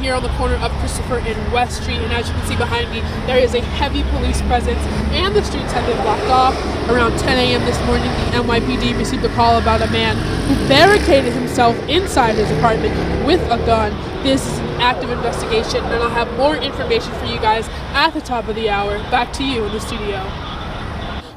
here on the corner of Christopher and West Street, and as you can see behind me, there is a heavy police presence, and the streets have been blocked off. Around 10 a.m. this morning, the NYPD received a call about a man who barricaded himself inside his apartment with a gun. This is an active investigation, and I'll have more information for you guys at the top of the hour. Back to you in the studio.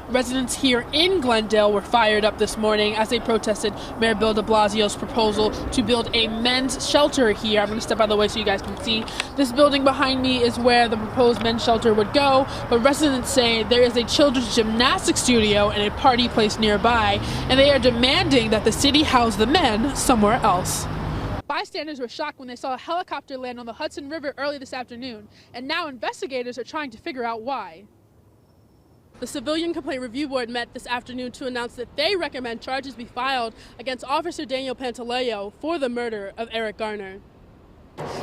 Residents here in Glendale were fired up this morning as they protested Mayor Bill de Blasio's proposal to build a men's shelter here. I'm going to step out of the way so you guys can see. This building behind me is where the proposed men's shelter would go, but residents say there is a children's gymnastics studio and a party place nearby, and they are demanding that the city house the men somewhere else. Bystanders were shocked when they saw a helicopter land on the Hudson River early this afternoon, and now investigators are trying to figure out why. The Civilian Complaint Review Board met this afternoon to announce that they recommend charges be filed against Officer Daniel Pantaleo for the murder of Eric Garner.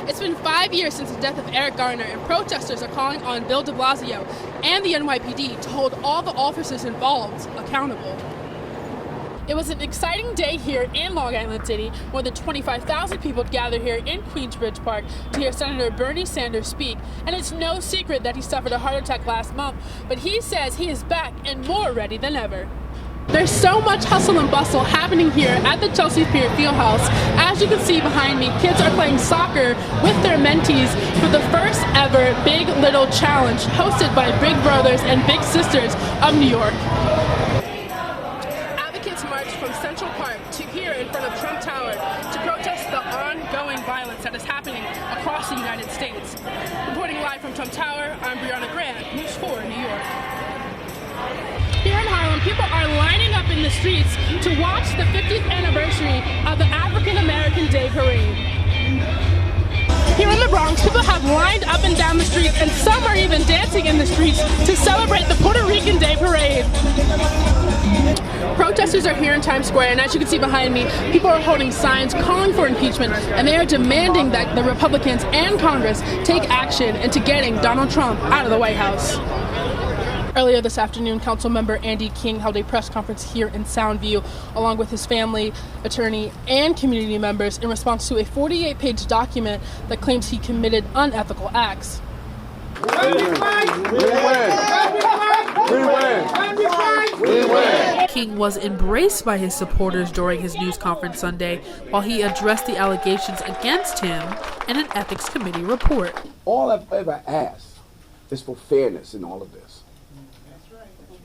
It's been 5 years since the death of Eric Garner, and protesters are calling on Bill de Blasio and the NYPD to hold all the officers involved accountable. It was an exciting day here in Long Island City. More than 25,000 people gathered here in Queensbridge Park to hear Senator Bernie Sanders speak. And it's no secret that he suffered a heart attack last month, but he says he is back and more ready than ever. There's so much hustle and bustle happening here at the Chelsea Pier Fieldhouse. As you can see behind me, kids are playing soccer with their mentees for the first ever Big Little Challenge hosted by Big Brothers and Big Sisters of New York. Marched from Central Park to here in front of Trump Tower to protest the ongoing violence that is happening across the United States. Reporting live from Trump Tower, I'm Bre'Anna Grant, News 4 New York. Here in Harlem, people are lining up in the streets to watch the 50th anniversary of the African American Day Parade. Here in the Bronx, people have lined up and down the streets, and some are even dancing in the streets to celebrate the Puerto Rican Day Parade. Protesters are here in Times Square, and as you can see behind me, people are holding signs calling for impeachment, and they are demanding that the Republicans and Congress take action into getting Donald Trump out of the White House. Earlier this afternoon, Councilmember Andy King held a press conference here in Soundview, along with his family, attorney, and community members in response to a 48-page document that claims he committed unethical acts. King was embraced by his supporters during his news conference Sunday while he addressed the allegations against him in an ethics committee report. All I've ever asked is for fairness in all of this.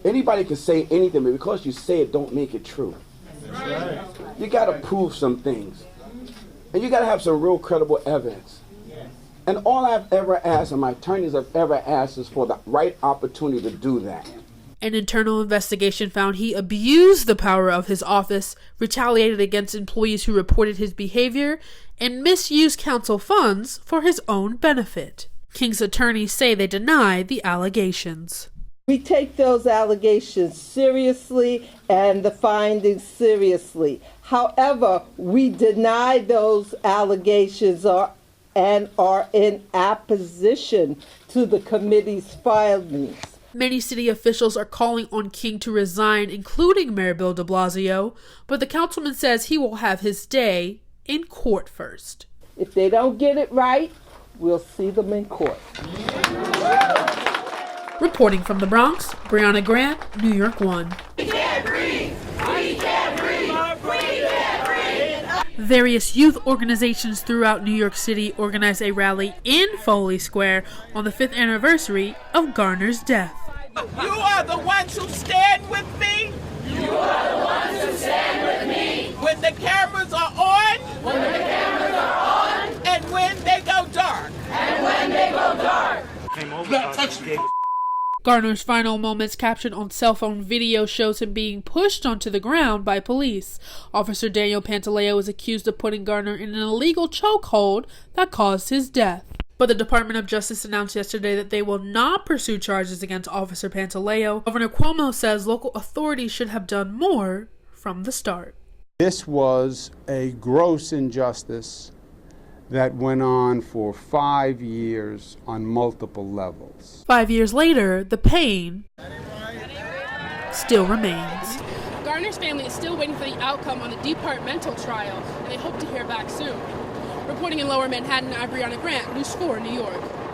Anybody can say anything, but because you say it, don't make it true. You got to prove some things. And you got to have some real credible evidence. And all I've ever asked, and my attorneys have ever asked, is for the right opportunity to do that. An internal investigation found he abused the power of his office, retaliated against employees who reported his behavior, and misused council funds for his own benefit. King's attorneys say they deny the allegations. We take those allegations seriously and the findings seriously. However, we deny those allegations and are in opposition to the committee's findings. Many city officials are calling on King to resign, including Mayor Bill de Blasio, but the councilman says he will have his day in court first. If they don't get it right, we'll see them in court. Reporting from the Bronx, Bre'Anna Grant, New York 1. We can't breathe! We can't breathe! We can't breathe! Various youth organizations throughout New York City organized a rally in Foley Square on the 5th anniversary of Garner's death. You are the ones who stand with me. You are the ones who stand with me. When the cameras are on. When the cameras are on. And when they go dark. And when they go dark. Garner's final moments captured on cell phone video shows him being pushed onto the ground by police. Officer Daniel Pantaleo is accused of putting Garner in an illegal chokehold that caused his death. But the Department of Justice announced yesterday that they will not pursue charges against Officer Pantaleo. Governor Cuomo says local authorities should have done more from the start. This was a gross injustice that went on for 5 years on multiple levels. 5 years later, the pain still remains. Garner's family is still waiting for the outcome on the departmental trial, and they hope to hear back soon. Reporting in Lower Manhattan, I'm Bre'Anna Grant, News 4, New York.